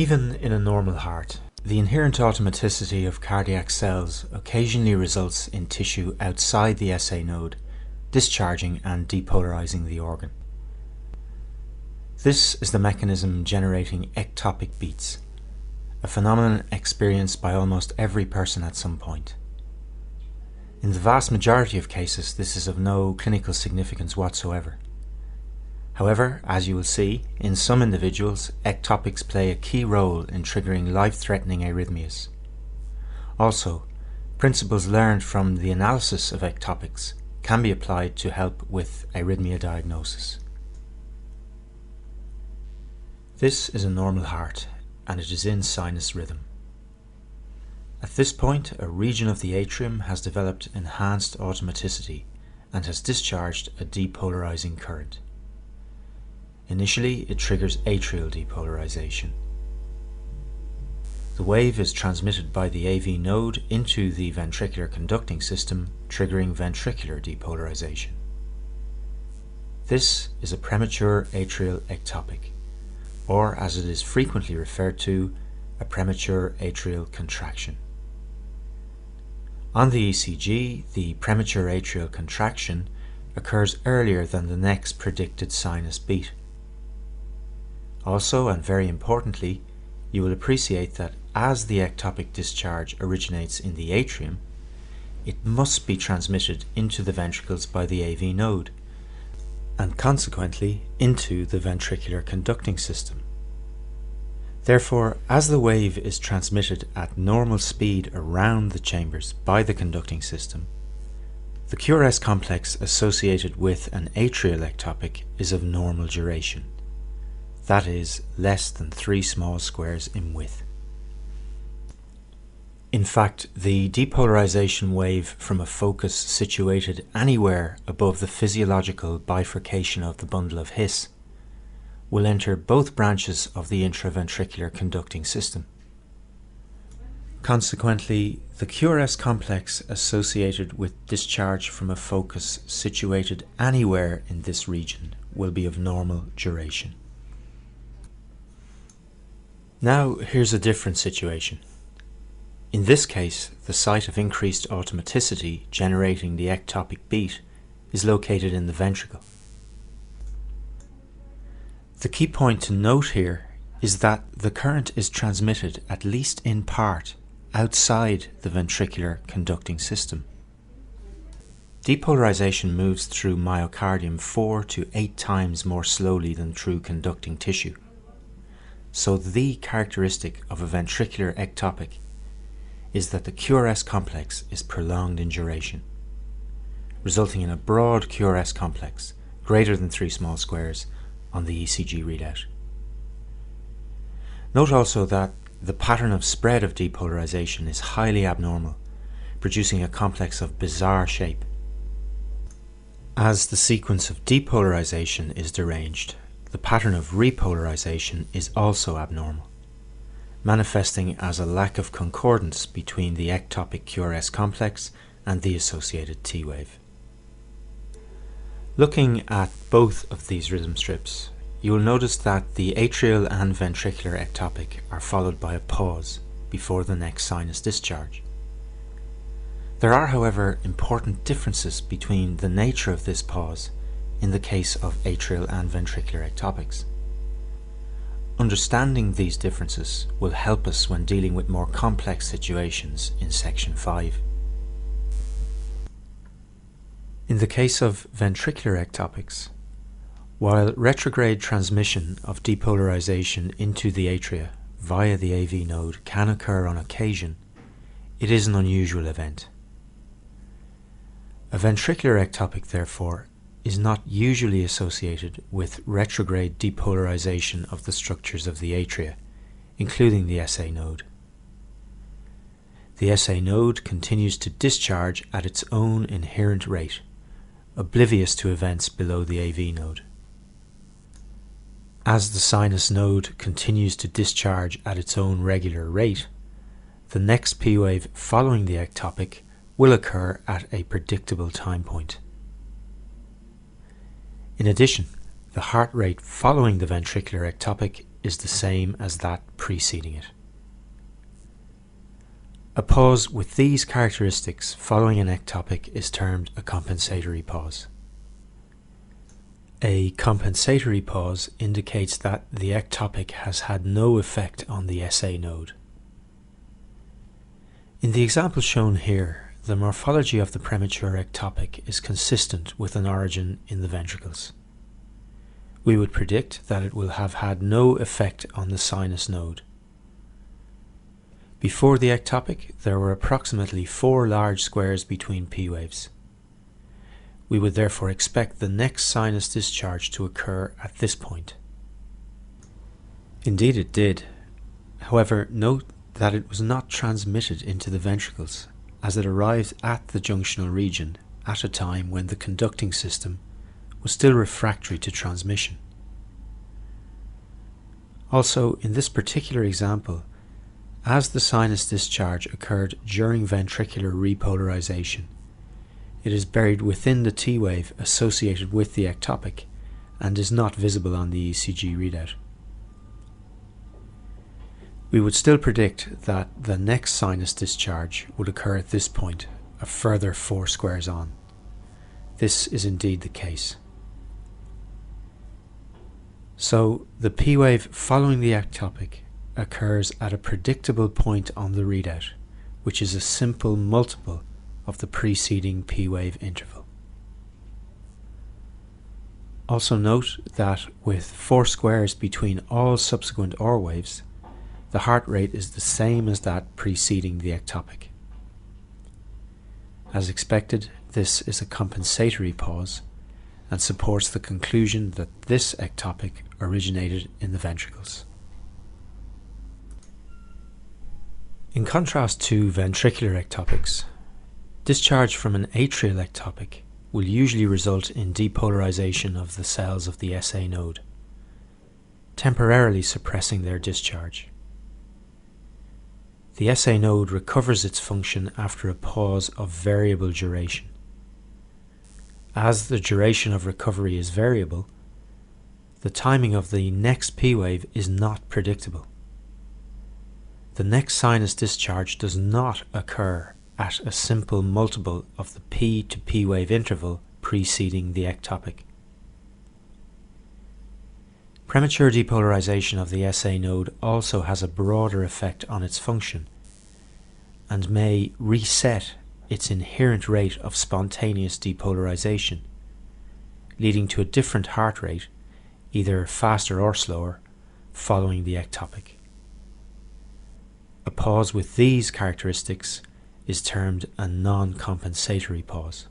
Even in a normal heart, the inherent automaticity of cardiac cells occasionally results in tissue outside the SA node discharging and depolarizing the organ. This is the mechanism generating ectopic beats, a phenomenon experienced by almost every person at some point. In the vast majority of cases, this is of no clinical significance whatsoever. However, as you will see, in some individuals, ectopics play a key role in triggering life-threatening arrhythmias. Also, principles learned from the analysis of ectopics can be applied to help with arrhythmia diagnosis. This is a normal heart, and it is in sinus rhythm. At this point, a region of the atrium has developed enhanced automaticity and has discharged a depolarizing current. Initially, it triggers atrial depolarization. The wave is transmitted by the AV node into the ventricular conducting system, triggering ventricular depolarization. This is a premature atrial ectopic, or as it is frequently referred to, a premature atrial contraction. On the ECG, the premature atrial contraction occurs earlier than the next predicted sinus beat. Also, and very importantly, you will appreciate that as the ectopic discharge originates in the atrium, it must be transmitted into the ventricles by the AV node, and consequently into the ventricular conducting system. Therefore, as the wave is transmitted at normal speed around the chambers by the conducting system, the QRS complex associated with an atrial ectopic is of normal duration, that is, less than 3 small squares in width. In fact, the depolarization wave from a focus situated anywhere above the physiological bifurcation of the bundle of His will enter both branches of the intraventricular conducting system. Consequently, the QRS complex associated with discharge from a focus situated anywhere in this region will be of normal duration. Now here's a different situation. In this case, the site of increased automaticity generating the ectopic beat is located in the ventricle. The key point to note here is that the current is transmitted, at least in part, outside the ventricular conducting system. Depolarization moves through myocardium 4 to 8 times more slowly than through conducting tissue. So the characteristic of a ventricular ectopic is that the QRS complex is prolonged in duration, resulting in a broad QRS complex greater than 3 small squares on the ECG readout. Note also that the pattern of spread of depolarization is highly abnormal, producing a complex of bizarre shape. As the sequence of depolarization is deranged, the pattern of repolarization is also abnormal, manifesting as a lack of concordance between the ectopic QRS complex and the associated T wave. Looking at both of these rhythm strips, you will notice that the atrial and ventricular ectopic are followed by a pause before the next sinus discharge. There are, however, important differences between the nature of this pause in the case of atrial and ventricular ectopics. Understanding these differences will help us when dealing with more complex situations in Section 5. In the case of ventricular ectopics, while retrograde transmission of depolarization into the atria via the AV node can occur on occasion, it is an unusual event. A ventricular ectopic, therefore, is not usually associated with retrograde depolarization of the structures of the atria, including the SA node. The SA node continues to discharge at its own inherent rate, oblivious to events below the AV node. As the sinus node continues to discharge at its own regular rate, the next P wave following the ectopic will occur at a predictable time point. In addition, the heart rate following the ventricular ectopic is the same as that preceding it. A pause with these characteristics following an ectopic is termed a compensatory pause. A compensatory pause indicates that the ectopic has had no effect on the SA node. In the example shown here, the morphology of the premature ectopic is consistent with an origin in the ventricles. We would predict that it will have had no effect on the sinus node. Before the ectopic, there were approximately 4 large squares between P waves. We would therefore expect the next sinus discharge to occur at this point. Indeed it did. However, note that it was not transmitted into the ventricles, as it arrived at the junctional region at a time when the conducting system was still refractory to transmission. Also, in this particular example, as the sinus discharge occurred during ventricular repolarization, it is buried within the T wave associated with the ectopic and is not visible on the ECG readout. We would still predict that the next sinus discharge would occur at this point, a further 4 squares on. This is indeed the case. So the P wave following the ectopic occurs at a predictable point on the readout, which is a simple multiple of the preceding P wave interval. Also note that with 4 squares between all subsequent OR waves, the heart rate is the same as that preceding the ectopic. As expected, this is a compensatory pause and supports the conclusion that this ectopic originated in the ventricles. In contrast to ventricular ectopics, discharge from an atrial ectopic will usually result in depolarization of the cells of the SA node, temporarily suppressing their discharge. The SA node recovers its function after a pause of variable duration. As the duration of recovery is variable, the timing of the next P wave is not predictable. The next sinus discharge does not occur at a simple multiple of the P to P wave interval preceding the ectopic. Premature depolarization of the SA node also has a broader effect on its function and may reset its inherent rate of spontaneous depolarization, leading to a different heart rate, either faster or slower, following the ectopic. A pause with these characteristics is termed a non-compensatory pause.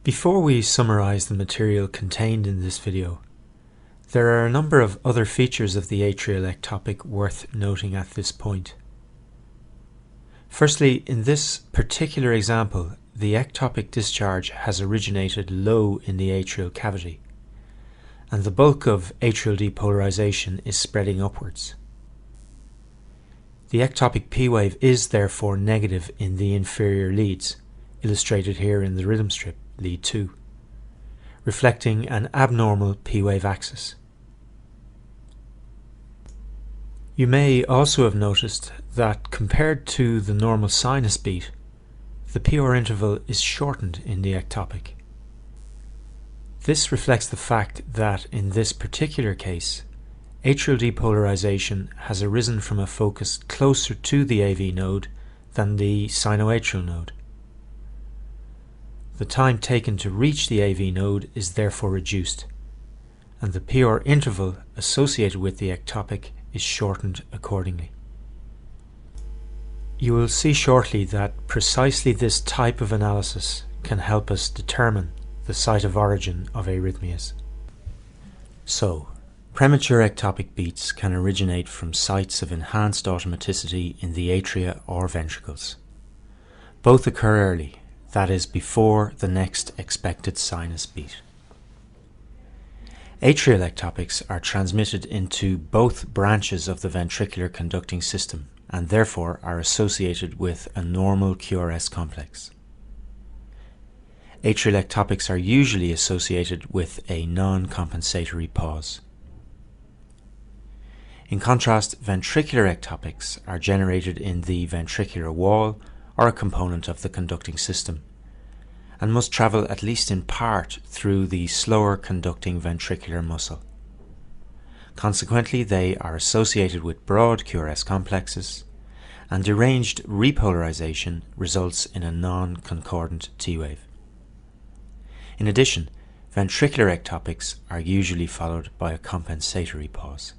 Before we summarize the material contained in this video, there are a number of other features of the atrial ectopic worth noting at this point. Firstly, in this particular example, the ectopic discharge has originated low in the atrial cavity, and the bulk of atrial depolarization is spreading upwards. The ectopic P wave is therefore negative in the inferior leads, illustrated here in the rhythm strip, lead 2, reflecting an abnormal P wave axis. You may also have noticed that compared to the normal sinus beat, the PR interval is shortened in the ectopic. This reflects the fact that in this particular case, atrial depolarization has arisen from a focus closer to the AV node than the sinoatrial node. The time taken to reach the AV node is therefore reduced, and the PR interval associated with the ectopic is shortened accordingly. You will see shortly that precisely this type of analysis can help us determine the site of origin of arrhythmias. So, premature ectopic beats can originate from sites of enhanced automaticity in the atria or ventricles. Both occur early, that is, before the next expected sinus beat. Atrial ectopics are transmitted into both branches of the ventricular conducting system and therefore are associated with a normal QRS complex. Atrial ectopics are usually associated with a non-compensatory pause. In contrast, ventricular ectopics are generated in the ventricular wall or a component of the conducting system, and must travel at least in part through the slower conducting ventricular muscle. Consequently, they are associated with broad QRS complexes, and deranged repolarization results in a non-concordant T-wave. In addition, ventricular ectopics are usually followed by a compensatory pause.